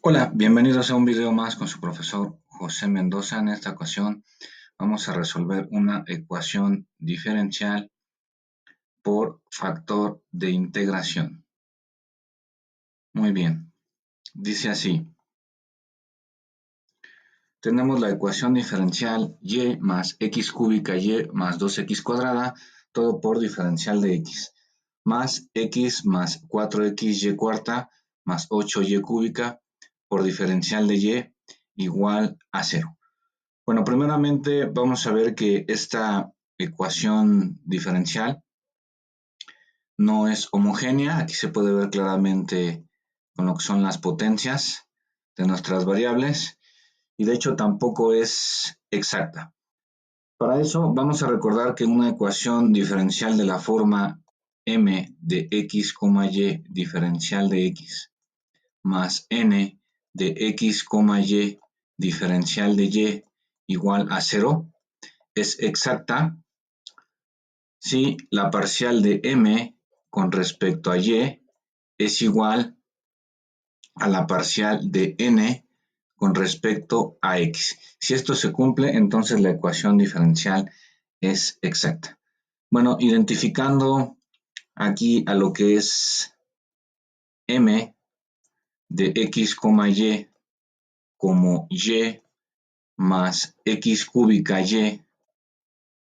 Hola, bienvenidos a un video más con su profesor José Mendoza. En esta ocasión vamos a resolver una ecuación diferencial por factor de integración. Muy bien, dice así. Tenemos la ecuación diferencial y más x cúbica y más 2x cuadrada, todo por diferencial de x, más x más 4xy cuarta más 8y cúbica por diferencial de y igual a 0. Bueno, primeramente vamos a ver que esta ecuación diferencial no es homogénea. Aquí se puede ver claramente con lo que son las potencias de nuestras variables y de hecho tampoco es exacta. Para eso vamos a recordar que una ecuación diferencial de la forma m de x, y diferencial de x más n de x, y diferencial de y igual a 0 es exacta si la parcial de m con respecto a y es igual a la parcial de n con respecto a x. Si esto se cumple, entonces la ecuación diferencial es exacta. Bueno, identificando aquí a lo que es m de x, y como y más x cúbica y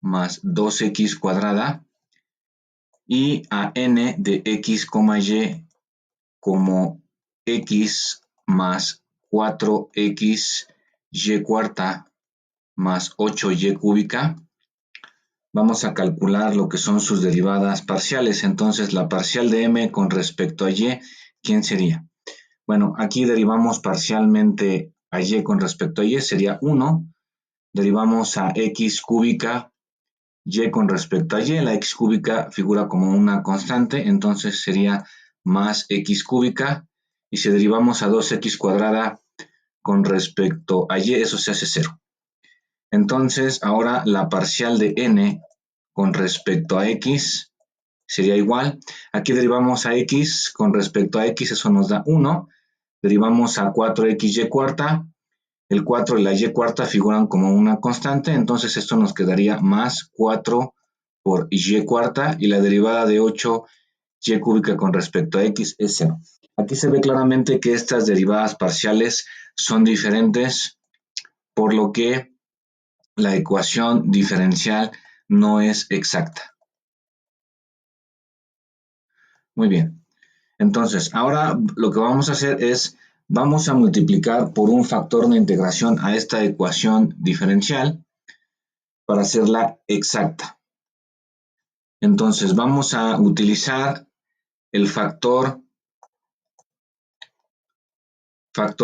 más 2x cuadrada y a n de x, y como x más 4x y cuarta más 8y cúbica, vamos a calcular lo que son sus derivadas parciales. Entonces, la parcial de m con respecto a y, ¿quién sería? Bueno, aquí derivamos parcialmente a y con respecto a y, sería 1. Derivamos a x cúbica y con respecto a y. La x cúbica figura como una constante, entonces sería más x cúbica. Y si derivamos a 2x cuadrada con respecto a y, eso se hace 0. Entonces, ahora la parcial de n con respecto a x sería igual. Aquí derivamos a x con respecto a x, eso nos da 1. Derivamos a 4xy cuarta. El 4 y la y cuarta figuran como una constante, entonces esto nos quedaría más 4 por y cuarta y la derivada de 8y cúbica con respecto a x es 0. Aquí se ve claramente que estas derivadas parciales son diferentes, por lo que la ecuación diferencial no es exacta. Muy bien. Entonces, ahora lo que vamos a hacer es, vamos a multiplicar por un factor de integración a esta ecuación diferencial para hacerla exacta. Entonces, vamos a utilizar el factor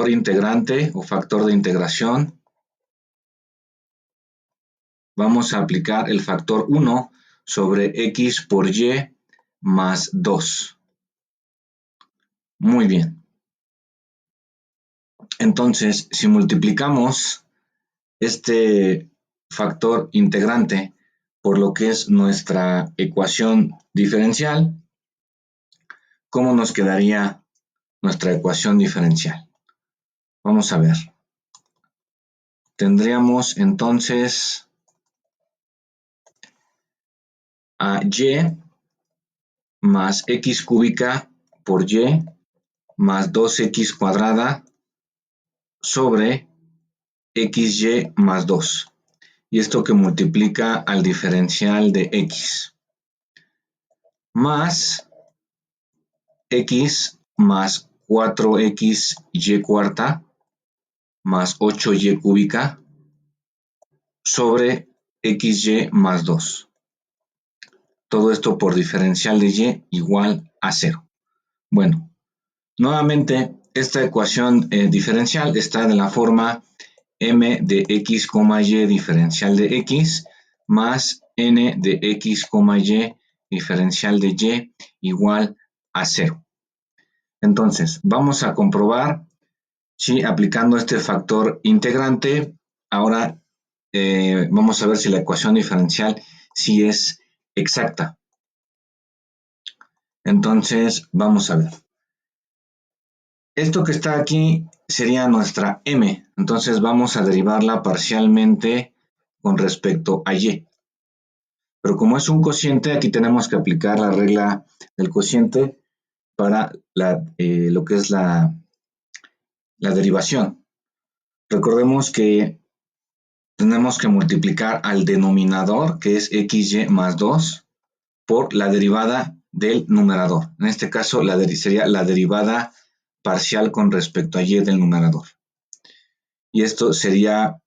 integrante o factor de integración. Vamos a aplicar el factor 1 sobre x por y más 2. Muy bien. Entonces, si multiplicamos este factor integrante por lo que es nuestra ecuación diferencial, ¿cómo nos quedaría nuestra ecuación diferencial? Vamos a ver. Tendríamos entonces a y más x cúbica por y más 2x cuadrada sobre xy más 2. Y esto que multiplica al diferencial de x. Más x más 4xy cuarta más 8y cúbica sobre xy más 2. Todo esto por diferencial de y igual a 0. Bueno, nuevamente esta ecuación diferencial está de la forma m de x, y diferencial de x más n de x, y diferencial de y igual a 0. Entonces, vamos a comprobar si aplicando este factor integrante, ahora vamos a ver si la ecuación diferencial si es exacta. Entonces, vamos a ver. Esto que está aquí sería nuestra m. Entonces, vamos a derivarla parcialmente con respecto a y. Pero como es un cociente, aquí tenemos que aplicar la regla del cociente para lo que es la derivación. Recordemos que tenemos que multiplicar al denominador, que es xy más 2, por la derivada del numerador. En este caso sería la derivada parcial con respecto a y del numerador. Y esto sería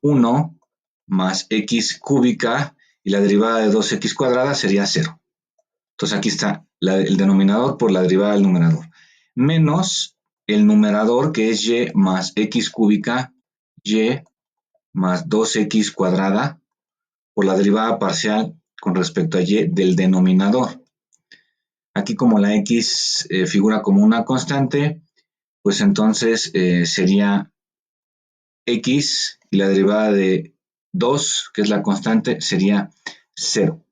1 más x cúbica y la derivada de 2x cuadrada sería 0. Entonces aquí está el denominador por la derivada del numerador. Menos el numerador que es y más x cúbica, y más 2x cuadrada por la derivada parcial con respecto a y del denominador. Aquí como la x figura como una constante, pues entonces sería x y la derivada de 2, que es la constante, sería 0.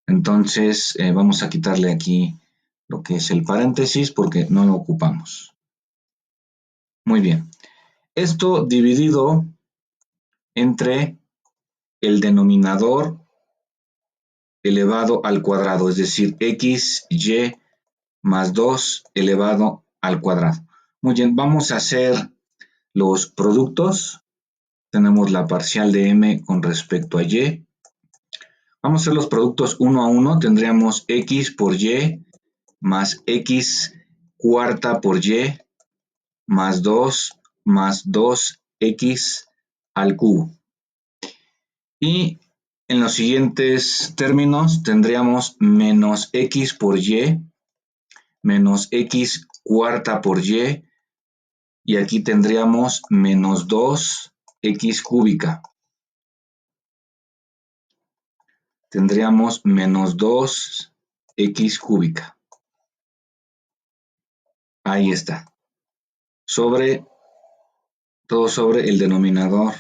Entonces vamos a quitarle aquí lo que es el paréntesis porque no lo ocupamos. Muy bien. Esto dividido entre el denominador elevado al cuadrado, es decir, x, y más 2 elevado al cuadrado. Muy bien, vamos a hacer los productos. Tenemos la parcial de m con respecto a y. Vamos a hacer los productos uno a uno. Tendríamos x por y más x cuarta por y más 2 más 2x al cubo. Y en los siguientes términos tendríamos menos x por y menos x cuarta por y aquí tendríamos menos 2x cúbica. Tendríamos menos 2x cúbica. Ahí está. Todo sobre el denominador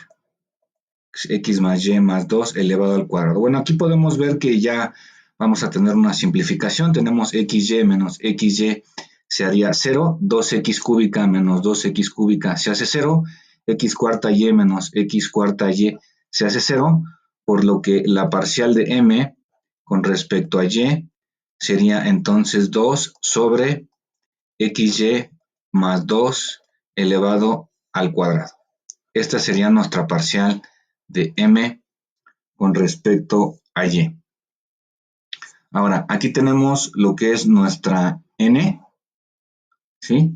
x más y más 2 elevado al cuadrado. Bueno, aquí podemos ver que ya vamos a tener una simplificación. Tenemos xy menos xy se haría 0, 2x cúbica menos 2x cúbica se hace 0, x cuarta y menos x cuarta y se hace 0, por lo que la parcial de m con respecto a y sería entonces 2 sobre xy más 2 elevado al cuadrado. Esta sería nuestra parcial de m con respecto a y. Ahora, aquí tenemos lo que es nuestra n, ¿sí?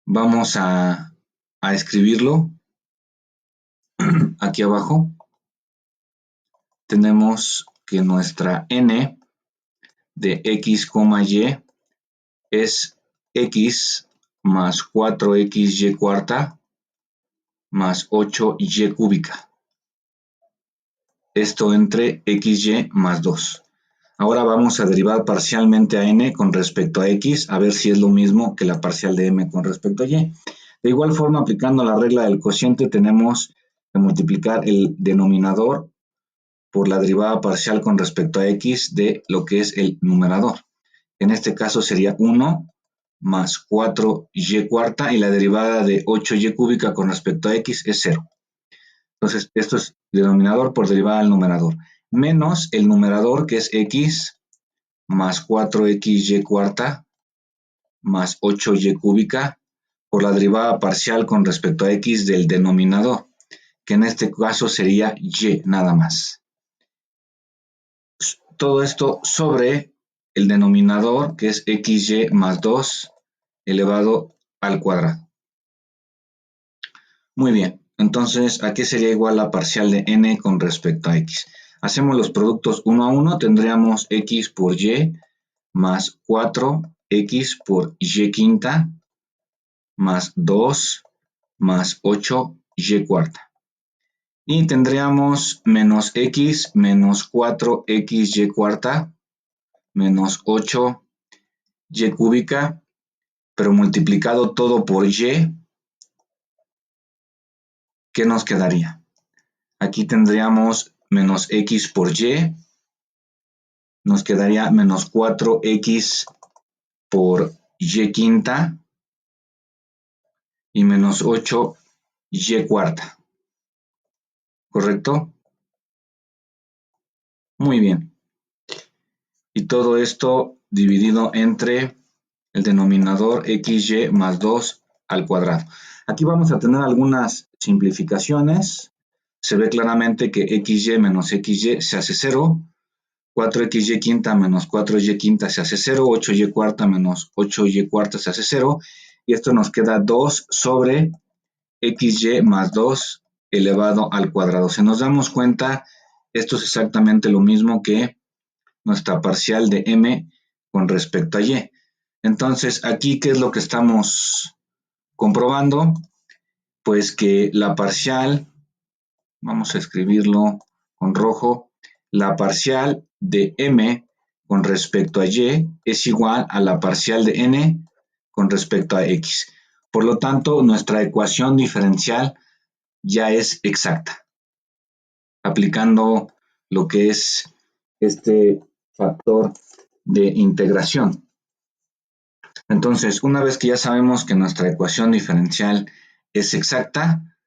Vamos a escribirlo aquí abajo. Tenemos que nuestra n de x, y es x más 4xy cuarta más 8y cúbica. Esto entre xy más 2. Ahora vamos a derivar parcialmente a n con respecto a x, a ver si es lo mismo que la parcial de m con respecto a y. De igual forma, aplicando la regla del cociente, tenemos que multiplicar el denominador por la derivada parcial con respecto a x de lo que es el numerador. En este caso sería 1 más 4y cuarta y la derivada de 8y cúbica con respecto a x es 0. Entonces, esto es denominador por derivada del numerador. Menos el numerador que es x más 4xy cuarta más 8y cúbica por la derivada parcial con respecto a x del denominador, que en este caso sería y nada más. Todo esto sobre el denominador que es xy más 2 elevado al cuadrado. Muy bien, entonces aquí sería igual la parcial de n con respecto a x. Hacemos los productos uno a uno, tendríamos x por y más 4x por y quinta más 2 más 8y cuarta. Y tendríamos menos x menos 4xy cuarta menos 8y cúbica, pero multiplicado todo por y, ¿qué nos quedaría? Aquí tendríamos menos x por y, nos quedaría menos 4x por y quinta y menos 8y cuarta. ¿Correcto? Muy bien. Y todo esto dividido entre el denominador xy más 2 al cuadrado. Aquí vamos a tener algunas simplificaciones. Se ve claramente que xy menos xy se hace 0. 4xy quinta menos 4y quinta se hace 0. 8y cuarta menos 8y cuarta se hace 0. Y esto nos queda 2 sobre xy más 2 elevado al cuadrado. Si nos damos cuenta, esto es exactamente lo mismo que nuestra parcial de m con respecto a y. Entonces, aquí, ¿qué es lo que estamos comprobando? Pues que la parcial, vamos a escribirlo con rojo, la parcial de m con respecto a y es igual a la parcial de n con respecto a x. Por lo tanto, nuestra ecuación diferencial ya es exacta, aplicando lo que es este factor de integración. Entonces, una vez que ya sabemos que nuestra ecuación diferencial es exacta,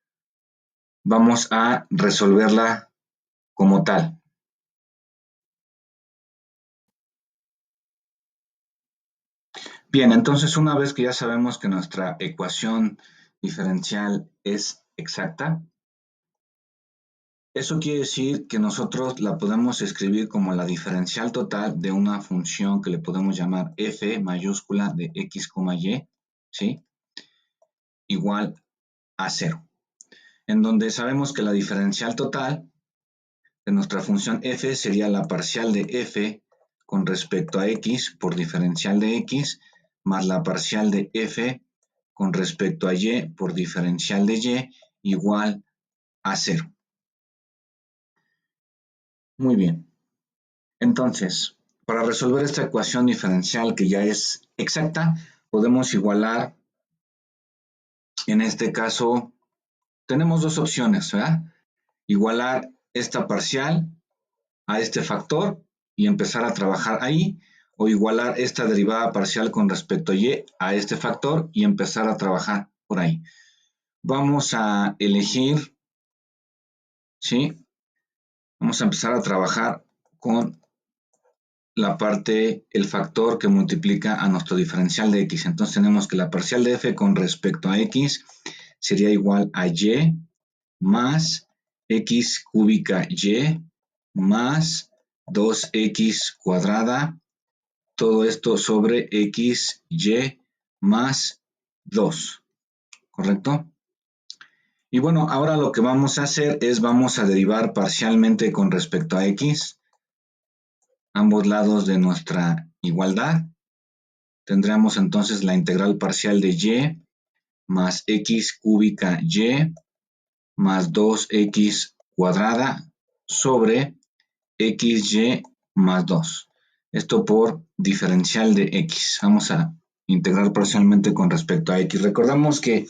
vamos a resolverla como tal. Bien, entonces una vez que ya sabemos que nuestra ecuación diferencial es exacta, eso quiere decir que nosotros la podemos escribir como la diferencial total de una función que le podemos llamar f mayúscula de x, y, ¿sí? Igual a 0. En donde sabemos que la diferencial total de nuestra función f sería la parcial de f con respecto a x por diferencial de x más la parcial de f con respecto a y por diferencial de y igual a 0. Muy bien. Entonces, para resolver esta ecuación diferencial que ya es exacta, podemos igualar, en este caso, tenemos dos opciones, ¿verdad? Igualar esta parcial a este factor y empezar a trabajar ahí, o igualar esta derivada parcial con respecto a y a este factor y empezar a trabajar por ahí. Vamos a elegir, ¿sí? Vamos a empezar a trabajar con la parte, el factor que multiplica a nuestro diferencial de x. Entonces tenemos que la parcial de f con respecto a x sería igual a y más x cúbica y más 2x cuadrada, todo esto sobre x, y más 2, ¿correcto? Y bueno, ahora lo que vamos a hacer es vamos a derivar parcialmente con respecto a x, ambos lados de nuestra igualdad. Tendremos entonces la integral parcial de y más x cúbica y más 2x cuadrada sobre xy más 2. Esto por diferencial de x. Vamos a integrar parcialmente con respecto a x. Recordamos que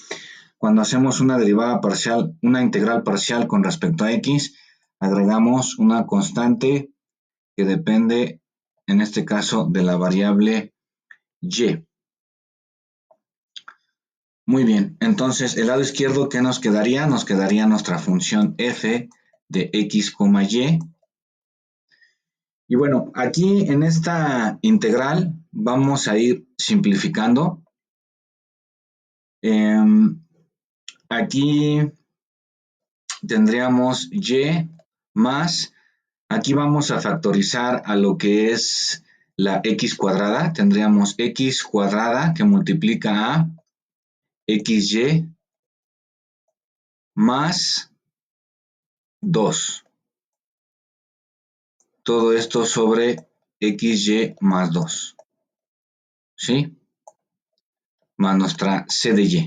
cuando hacemos una derivada parcial, una integral parcial con respecto a x, agregamos una constante que depende, en este caso, de la variable y. Muy bien, entonces el lado izquierdo, ¿qué nos quedaría? Nos quedaría nuestra función f de x, y. Y bueno, aquí en esta integral vamos a ir simplificando. Aquí tendríamos y más, aquí vamos a factorizar a lo que es la x cuadrada. Tendríamos x cuadrada que multiplica a xy más 2. Todo esto sobre xy más 2, ¿sí? Más nuestra c de y.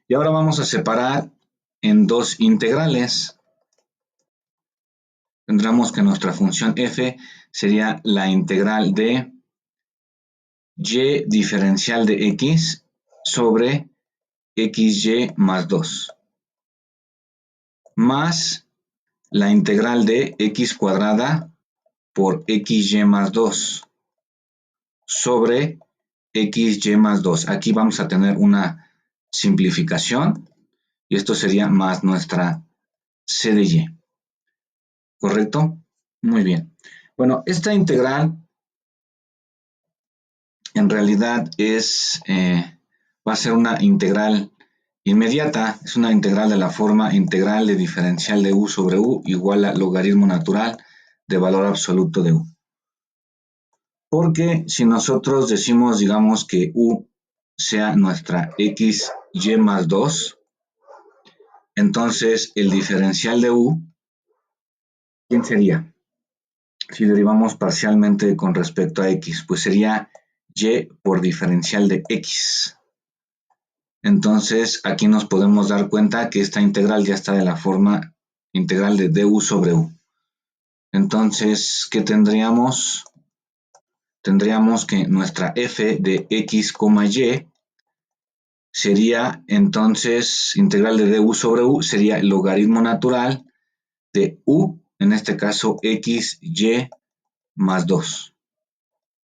Y ahora vamos a separar en dos integrales. Tendremos que nuestra función f sería la integral de y diferencial de x sobre xy más 2, más la integral de x cuadrada por xy más 2 sobre xy más 2. Aquí vamos a tener una simplificación y esto sería más nuestra c de y. ¿Correcto? Muy bien. Bueno, esta integral en realidad va a ser una integral inmediata, es una integral de la forma integral de diferencial de u sobre u igual a logaritmo natural de valor absoluto de u. Porque si nosotros decimos, digamos, que u sea nuestra x y más 2, entonces el diferencial de u, ¿quién sería? Si derivamos parcialmente con respecto a x, pues sería y por diferencial de x. Entonces aquí nos podemos dar cuenta que esta integral ya está de la forma integral de du sobre u. Entonces, ¿qué tendríamos? Tendríamos que nuestra f de x, y sería entonces integral de du sobre u, sería el logaritmo natural de u, en este caso x, y más 2,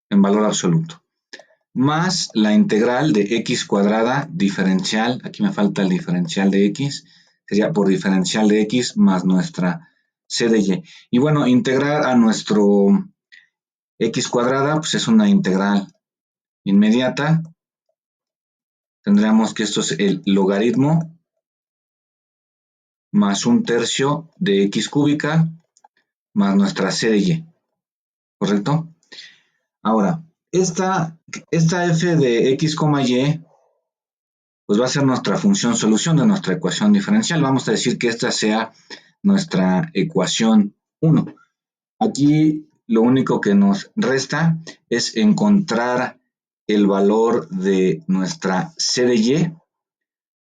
en valor absoluto. Más la integral de x cuadrada diferencial, aquí me falta el diferencial de x, sería por diferencial de x más nuestra c de y. Y bueno, integrar a nuestro x cuadrada, pues es una integral inmediata. Tendríamos que esto es el logaritmo más un tercio de x cúbica más nuestra c de y. ¿Correcto? Ahora, esta f de x, y pues va a ser nuestra función solución de nuestra ecuación diferencial. Vamos a decir que esta sea nuestra ecuación 1. Aquí lo único que nos resta es encontrar el valor de nuestra c de y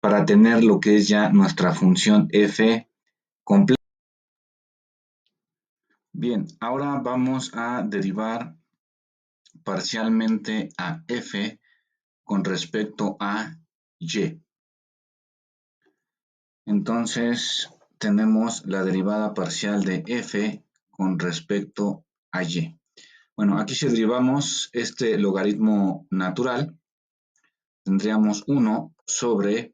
para tener lo que es ya nuestra función f completa. Bien, ahora vamos a derivar parcialmente a f con respecto a y. Entonces tenemos la derivada parcial de f con respecto a y. Bueno, aquí si derivamos este logaritmo natural, tendríamos 1 sobre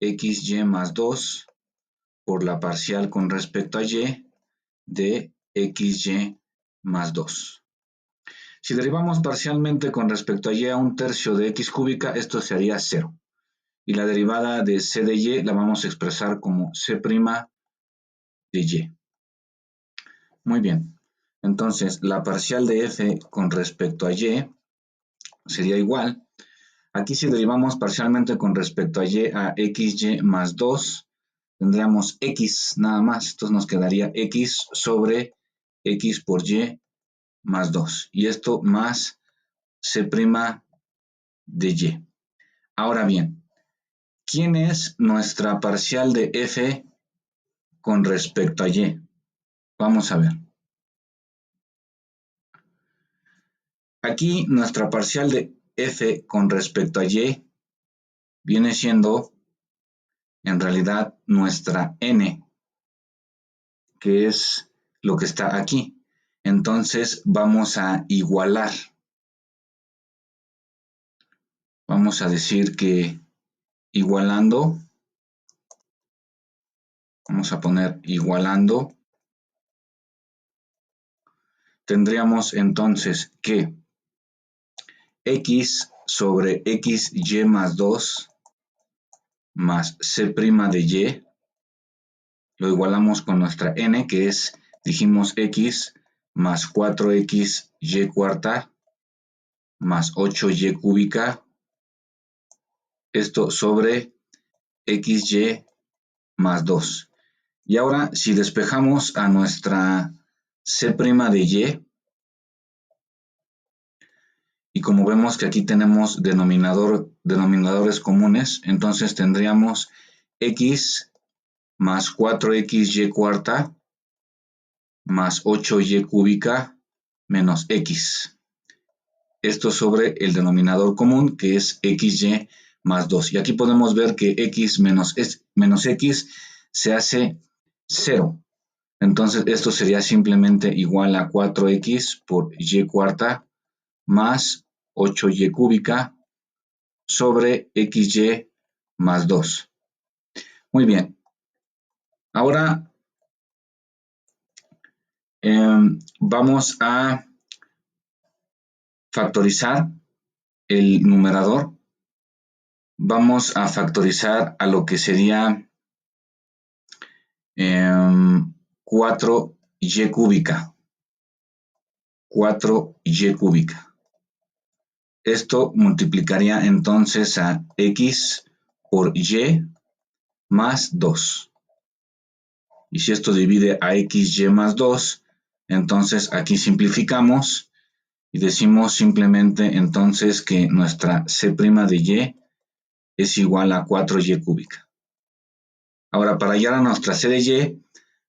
xy más 2 por la parcial con respecto a y de xy más 2. Si derivamos parcialmente con respecto a y a un tercio de x cúbica, esto sería 0. Y la derivada de c de y la vamos a expresar como c' de y. Muy bien. Entonces, la parcial de f con respecto a y sería igual. Aquí si derivamos parcialmente con respecto a xy más 2, tendríamos x nada más. Entonces nos quedaría x sobre x por y más 2. Y esto más c' de y. Ahora bien, ¿quién es nuestra parcial de f con respecto a y? Vamos a ver. Aquí nuestra parcial de f con respecto a y viene siendo en realidad nuestra n, que es lo que está aquí. Entonces vamos a igualar. Vamos a decir que igualando, vamos a poner igualando, tendríamos entonces que x sobre xy más 2 más c' de y, lo igualamos con nuestra n, que es, dijimos, x más 4xy cuarta más 8y cúbica, esto sobre xy más 2. Y ahora, si despejamos a nuestra c' de y como vemos que aquí tenemos denominadores comunes, entonces tendríamos x más 4xy cuarta más 8y cúbica menos x. Esto sobre el denominador común, que es xy más 2. Y aquí podemos ver que x menos x se hace 0. Entonces esto sería simplemente igual a 4x por y cuarta más 8y cúbica sobre xy más 2. Muy bien. Ahora vamos a factorizar el numerador. Vamos a factorizar a lo que sería 4y cúbica. 4y cúbica. Esto multiplicaría entonces a x por y más 2. Y si esto divide a xy más 2, entonces aquí simplificamos y decimos simplemente entonces que nuestra c' de y es igual a 4y cúbica. Ahora, para hallar a nuestra c de y,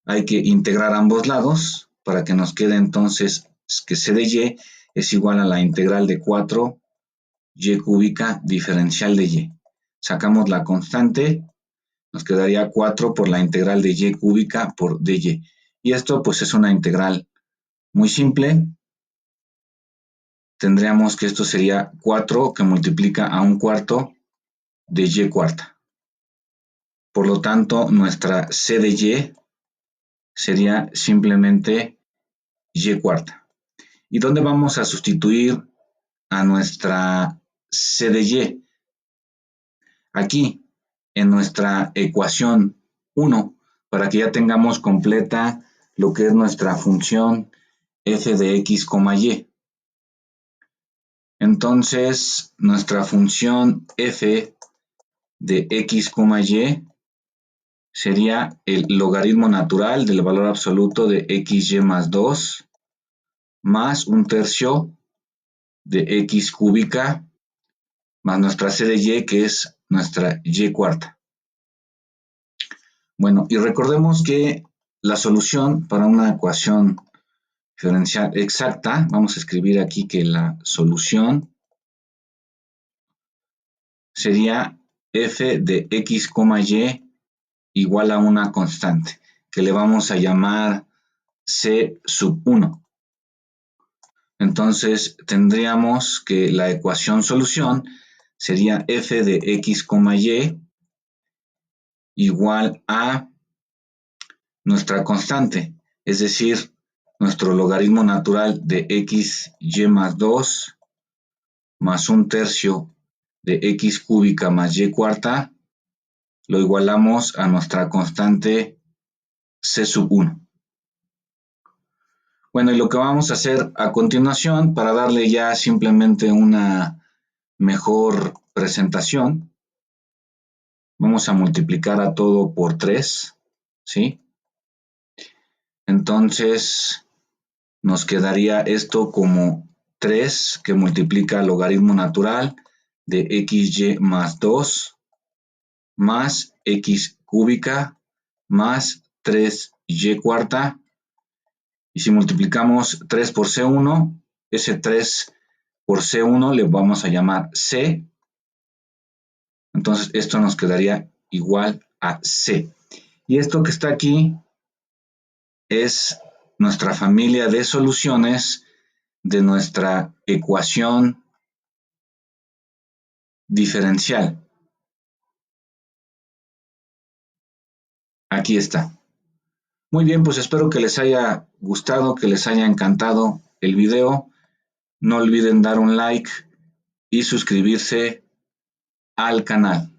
hay que integrar ambos lados para que nos quede entonces que c de y es igual a la integral de 4y cúbica diferencial de y. Sacamos la constante, nos quedaría 4 por la integral de y cúbica por dy. Y esto pues es una integral muy simple. Tendríamos que esto sería 4 que multiplica a un cuarto de y cuarta. Por lo tanto, nuestra c de y sería simplemente y cuarta. ¿Y dónde vamos a sustituir a nuestra c de y? Aquí, en nuestra ecuación 1, para que ya tengamos completa lo que es nuestra función f de x, y. Entonces, nuestra función f de x, y sería el logaritmo natural del valor absoluto de xy más 2 más un tercio de x cúbica más nuestra c de y, que es nuestra y cuarta. Bueno, y recordemos que la solución para una ecuación diferencial exacta, vamos a escribir aquí que la solución sería f de x, y igual a una constante, que le vamos a llamar c sub 1. Entonces tendríamos que la ecuación solución sería f de x, y igual a nuestra constante, es decir, nuestro logaritmo natural de xy más 2 más un tercio de x cúbica más y cuarta, lo igualamos a nuestra constante c sub 1. Bueno, y lo que vamos a hacer a continuación, para darle ya simplemente una mejor presentación, vamos a multiplicar a todo por 3, ¿sí? Entonces, nos quedaría esto como 3 que multiplica el logaritmo natural de xy más 2 más x cúbica más 3y cuarta. Y si multiplicamos 3 por C1, ese 3 por C1 le vamos a llamar C. Entonces esto nos quedaría igual a C. Y esto que está aquí es nuestra familia de soluciones de nuestra ecuación diferencial. Aquí está. Muy bien, pues espero que les haya gustado, que les haya encantado el video. No olviden dar un like y suscribirse al canal.